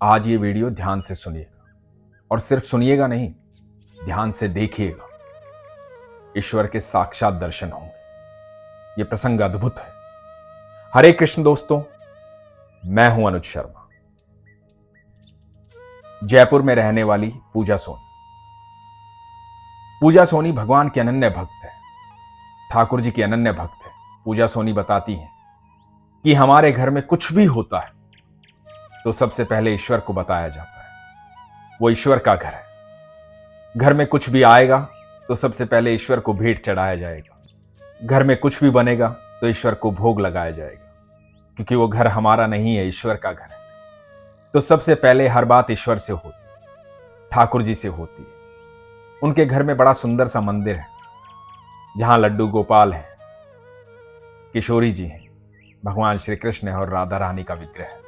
आज ये वीडियो ध्यान से सुनिएगा और सिर्फ सुनिएगा नहीं, ध्यान से देखिएगा। ईश्वर के साक्षात दर्शन होंगे। ये प्रसंग अद्भुत है। हरे कृष्ण दोस्तों, मैं हूं अनुज शर्मा। जयपुर में रहने वाली पूजा सोनी। पूजा सोनी भगवान के अनन्य भक्त है, ठाकुर जी की अनन्य भक्त है। पूजा सोनी बताती हैं कि हमारे घर में कुछ भी होता है तो सबसे पहले ईश्वर को बताया जाता है। वो ईश्वर का घर है। घर में कुछ भी आएगा तो सबसे पहले ईश्वर को भेंट चढ़ाया जाएगा। घर में कुछ भी बनेगा तो ईश्वर को भोग लगाया जाएगा, क्योंकि वो घर हमारा नहीं है, ईश्वर का घर है। तो सबसे पहले हर बात ईश्वर से होती है, ठाकुर जी से होती है। उनके घर में बड़ा सुंदर सा मंदिर है, जहां लड्डू गोपाल है, किशोरी जी हैं, भगवान श्री कृष्ण है और राधा रानी का विग्रह है।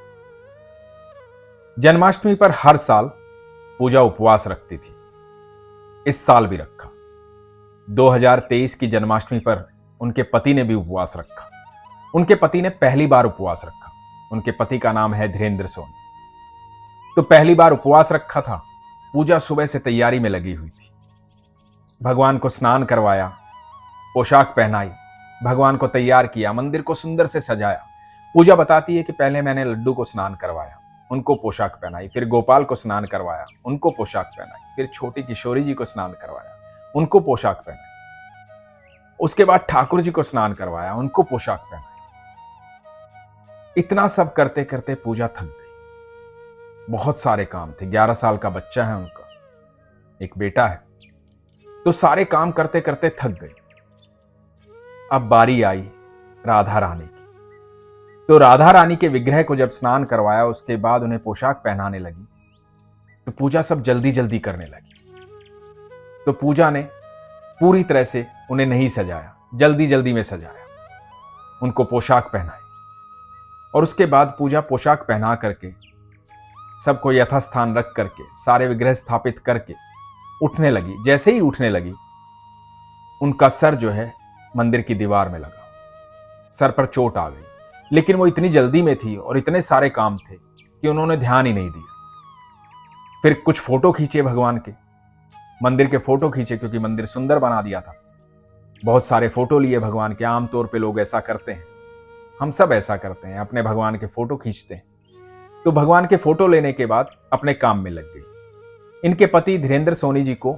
जन्माष्टमी पर हर साल पूजा उपवास रखती थी। इस साल भी रखा। 2023 की जन्माष्टमी पर उनके पति ने भी उपवास रखा। उनके पति ने पहली बार उपवास रखा। उनके पति का नाम है धीरेन्द्र सोनी। तो पहली बार उपवास रखा था। पूजा सुबह से तैयारी में लगी हुई थी। भगवान को स्नान करवाया, पोशाक पहनाई, भगवान को तैयार किया, मंदिर को सुंदर से सजाया। पूजा बताती है कि पहले मैंने लड्डू को स्नान करवाया, उनको पोशाक पहनाई, फिर गोपाल को स्नान करवाया, उनको पोशाक पहनाई, फिर छोटी किशोरी जी को स्नान करवाया, उनको पोशाक पहनाई, उसके बाद ठाकुर जी को स्नान करवाया, उनको पोशाक पहनाई। इतना सब करते करते पूजा थक गई। बहुत सारे काम थे। 11 साल का बच्चा है उनका, एक बेटा है। तो सारे काम करते करते थक गई। अब बारी आई राधा रानी की। तो राधा रानी के विग्रह को जब स्नान करवाया, उसके बाद उन्हें पोशाक पहनाने लगी, तो पूजा सब जल्दी जल्दी करने लगी। तो पूजा ने पूरी तरह से उन्हें नहीं सजाया, जल्दी जल्दी में सजाया, उनको पोशाक पहनाई। और उसके बाद पूजा पोशाक पहना करके, सबको यथास्थान रख करके, सारे विग्रह स्थापित करके उठने लगी। जैसे ही उठने लगी, उनका सर जो है मंदिर की दीवार में लगा। सर पर चोट आ गई। लेकिन वो इतनी जल्दी में थी और इतने सारे काम थे कि उन्होंने ध्यान ही नहीं दिया। फिर कुछ फोटो खींचे भगवान के, मंदिर के फोटो खींचे, क्योंकि मंदिर सुंदर बना दिया था। बहुत सारे फोटो लिए भगवान के। आमतौर पे लोग ऐसा करते हैं, हम सब ऐसा करते हैं, अपने भगवान के फोटो खींचते हैं। तो भगवान के फोटो लेने के बाद अपने काम में लग गई। इनके पति धीरेन्द्र सोनी जी को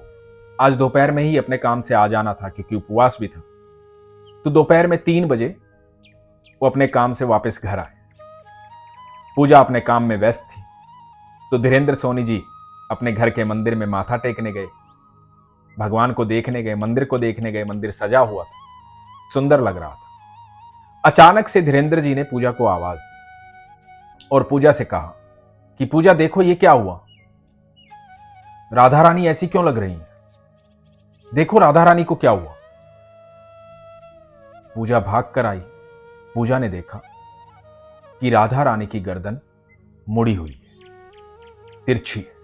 आज दोपहर में ही अपने काम से आ जाना था, क्योंकि उपवास भी था। तो दोपहर में 3 बजे वो अपने काम से वापस घर आए। पूजा अपने काम में व्यस्त थी। तो धीरेन्द्र सोनी जी अपने घर के मंदिर में माथा टेकने गए, भगवान को देखने गए, मंदिर को देखने गए। मंदिर सजा हुआ था, सुंदर लग रहा था। अचानक से धीरेन्द्र जी ने पूजा को आवाज दी और पूजा से कहा कि पूजा देखो, ये क्या हुआ? राधा रानी ऐसी क्यों लग रही है? देखो राधा रानी को क्या हुआ? पूजा भाग कर आई। पूजा ने देखा कि राधा रानी की गर्दन मुड़ी हुई है, तिरछी है।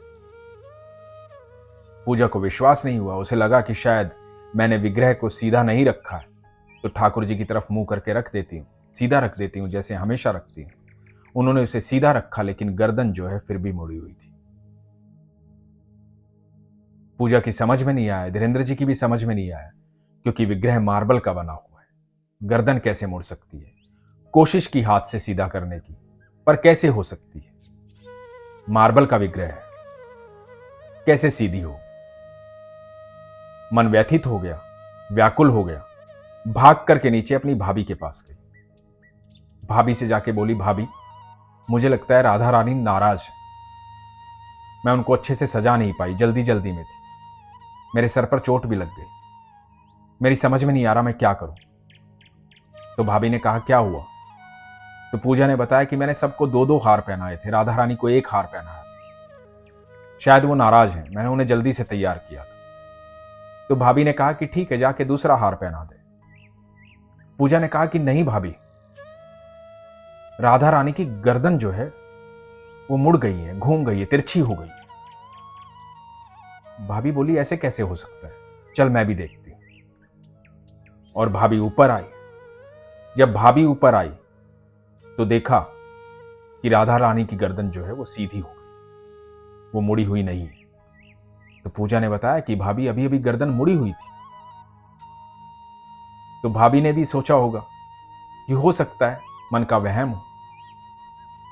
पूजा को विश्वास नहीं हुआ। उसे लगा कि शायद मैंने विग्रह को सीधा नहीं रखा है, तो ठाकुर जी की तरफ मुंह करके रख देती हूं, सीधा रख देती हूं, जैसे हमेशा रखती हूं। उन्होंने उसे सीधा रखा, लेकिन गर्दन जो है फिर भी मुड़ी हुई थी। पूजा की समझ में नहीं आया, धीरेन्द्र जी की भी समझ में नहीं आया, क्योंकि विग्रह मार्बल का बना हुआ है, गर्दन कैसे मुड़ सकती है? कोशिश की हाथ से सीधा करने की, पर कैसे हो सकती है? मार्बल का विग्रह है, कैसे सीधी हो? मन व्यथित हो गया, व्याकुल हो गया। भाग करके नीचे अपनी भाभी के पास गई। भाभी से जाके बोली, भाभी मुझे लगता है राधा रानी नाराज है। मैं उनको अच्छे से सजा नहीं पाई, जल्दी जल्दी में थी। मेरे सर पर चोट भी लग गई। मेरी समझ में नहीं आ रहा मैं क्या करूं। तो भाभी ने कहा, क्या हुआ? तो पूजा ने बताया कि मैंने सबको 2-2 हार पहनाए थे, राधा रानी को 1 हार पहनाया था। शायद वो नाराज हैं, मैंने उन्हें जल्दी से तैयार किया था। तो भाभी ने कहा कि ठीक है, जाके दूसरा हार पहना दे। पूजा ने कहा कि नहीं भाभी, राधा रानी की गर्दन जो है वो मुड़ गई है, घूम गई है, तिरछी हो गई है। भाभी बोली, ऐसे कैसे हो सकता है? चल मैं भी देखती हूं। और भाभी ऊपर आई। जब भाभी ऊपर आई तो देखा कि राधा रानी की गर्दन जो है वो सीधी हो गई। वो मुड़ी हुई नहीं है। तो पूजा ने बताया कि भाभी अभी अभी गर्दन मुड़ी हुई थी। तो भाभी ने भी सोचा होगा कि हो सकता है मन का वहम हो।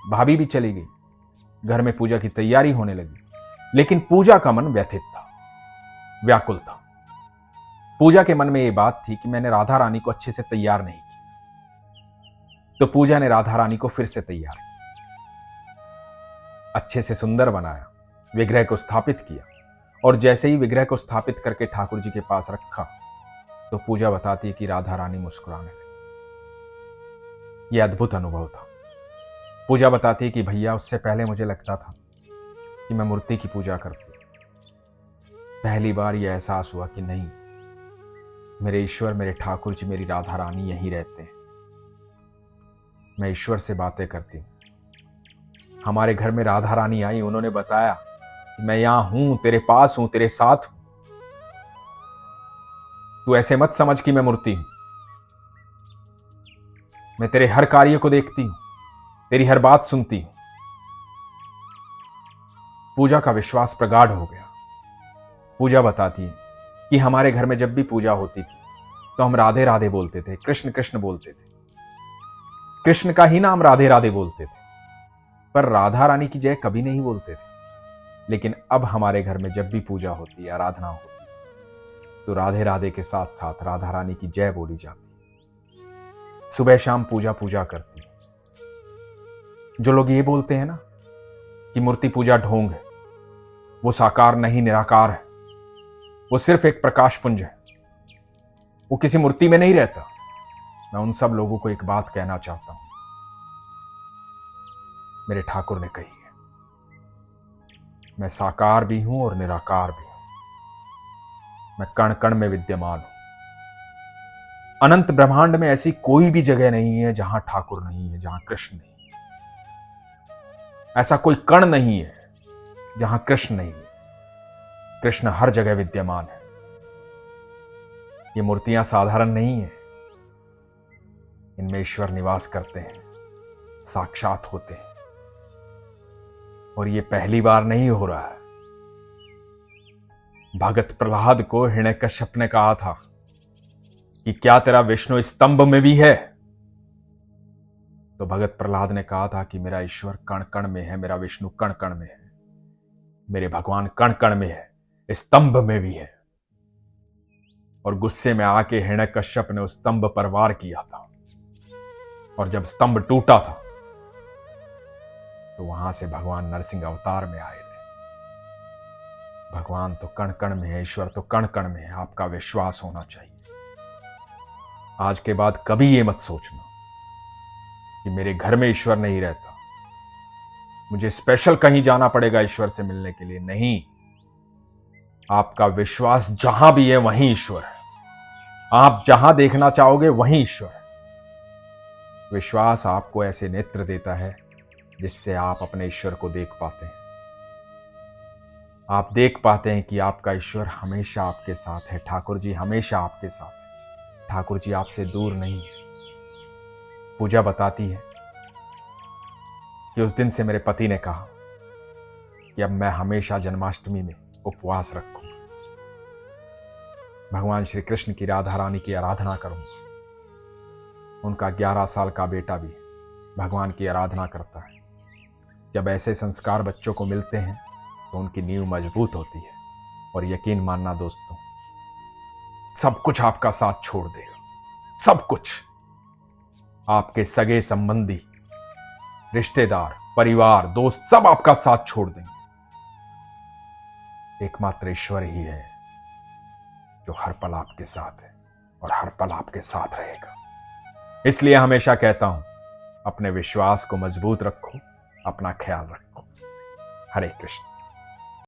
भाभी भी चली गई। घर में पूजा की तैयारी होने लगी, लेकिन पूजा का मन व्यथित था, व्याकुल था। पूजा के मन में यह बात थी कि मैंने राधा रानी को अच्छे से तैयार नहीं किया। तो पूजा ने राधा रानी को फिर से तैयार किया, अच्छे से सुंदर बनाया, विग्रह को स्थापित किया। और जैसे ही विग्रह को स्थापित करके ठाकुर जी के पास रखा, तो पूजा बताती है कि राधा रानी मुस्कुराने लगी। यह अद्भुत अनुभव था। पूजा बताती है कि भैया, उससे पहले मुझे लगता था कि मैं मूर्ति की पूजा करती हूं। पहली बार यह एहसास हुआ कि नहीं, मेरे ईश्वर, मेरे ठाकुर जी, मेरी राधा रानी यहीं रहते हैं। मैं ईश्वर से बातें करती हूं। हमारे घर में राधा रानी आई, उन्होंने बताया कि मैं यहां हूं, तेरे पास हूं, तेरे साथ हूं। तू ऐसे मत समझ कि मैं मूर्ति हूं। मैं तेरे हर कार्य को देखती हूं, तेरी हर बात सुनती हूं। पूजा का विश्वास प्रगाढ़ हो गया। पूजा बताती है कि हमारे घर में जब भी पूजा होती थी तो हम राधे राधे बोलते थे, कृष्ण कृष्ण बोलते थे। कृष्ण का ही नाम राधे राधे बोलते थे, पर राधा रानी की जय कभी नहीं बोलते थे। लेकिन अब हमारे घर में जब भी पूजा होती है, आराधना होती है, तो राधे राधे के साथ साथ राधा रानी की जय बोली जाती है। सुबह शाम पूजा पूजा करती है। जो लोग ये बोलते हैं ना कि मूर्ति पूजा ढोंग है, वो साकार नहीं, निराकार है। वो सिर्फ एक प्रकाश पुंज है, वो किसी मूर्ति में नहीं रहता। मैं उन सब लोगों को एक बात कहना चाहता हूं, मेरे ठाकुर ने कही है, मैं साकार भी हूं और निराकार भी हूं। मैं कण कण में विद्यमान हूं। अनंत ब्रह्मांड में ऐसी कोई भी जगह नहीं है जहां ठाकुर नहीं है, जहां कृष्ण नहीं है। ऐसा कोई कण नहीं है जहां कृष्ण नहीं है। कृष्ण हर जगह विद्यमान है। ये मूर्तियां साधारण नहीं है, इनमें ईश्वर निवास करते हैं, साक्षात होते हैं। और ये पहली बार नहीं हो रहा है। भगत प्रहलाद को हिरण्यकश्यप ने कहा था कि क्या तेरा विष्णु स्तंभ में भी है? तो भगत प्रहलाद ने कहा था कि मेरा ईश्वर कण कण में है, मेरा विष्णु कण कण में है, मेरे भगवान कण कण में है, स्तंभ में भी है। और गुस्से में आके हिरण्यकश्यप ने उस स्तंभ पर वार किया था। और जब स्तंभ टूटा था तो वहां से भगवान नरसिंह अवतार में आए थे। भगवान तो कण कण में है, ईश्वर तो कण कण में है। आपका विश्वास होना चाहिए। आज के बाद कभी ये मत सोचना कि मेरे घर में ईश्वर नहीं रहता, मुझे स्पेशल कहीं जाना पड़ेगा ईश्वर से मिलने के लिए। नहीं, आपका विश्वास जहां भी है वहीं ईश्वर है। आप जहां देखना चाहोगे वहीं ईश्वर है। विश्वास आपको ऐसे नेत्र देता है जिससे आप अपने ईश्वर को देख पाते हैं। आप देख पाते हैं कि आपका ईश्वर हमेशा आपके साथ है। ठाकुर जी हमेशा आपके साथ है। ठाकुर जी आपसे दूर नहीं है। पूजा बताती है कि उस दिन से मेरे पति ने कहा कि अब मैं हमेशा जन्माष्टमी में उपवास रखूंगा, भगवान श्री कृष्ण की, राधा रानी की आराधना करूंगा। उनका 11 साल का बेटा भी भगवान की आराधना करता है। जब ऐसे संस्कार बच्चों को मिलते हैं तो उनकी नींव मजबूत होती है। और यकीन मानना दोस्तों, सब कुछ आपका साथ छोड़ देगा। सब कुछ, आपके सगे संबंधी, रिश्तेदार, परिवार, दोस्त, सब आपका साथ छोड़ देंगे। एकमात्र ईश्वर ही है जो हर पल आपके साथ है और हर पल आपके साथ रहेगा। इसलिए हमेशा कहता हूं, अपने विश्वास को मजबूत रखो, अपना ख्याल रखो। हरे कृष्ण।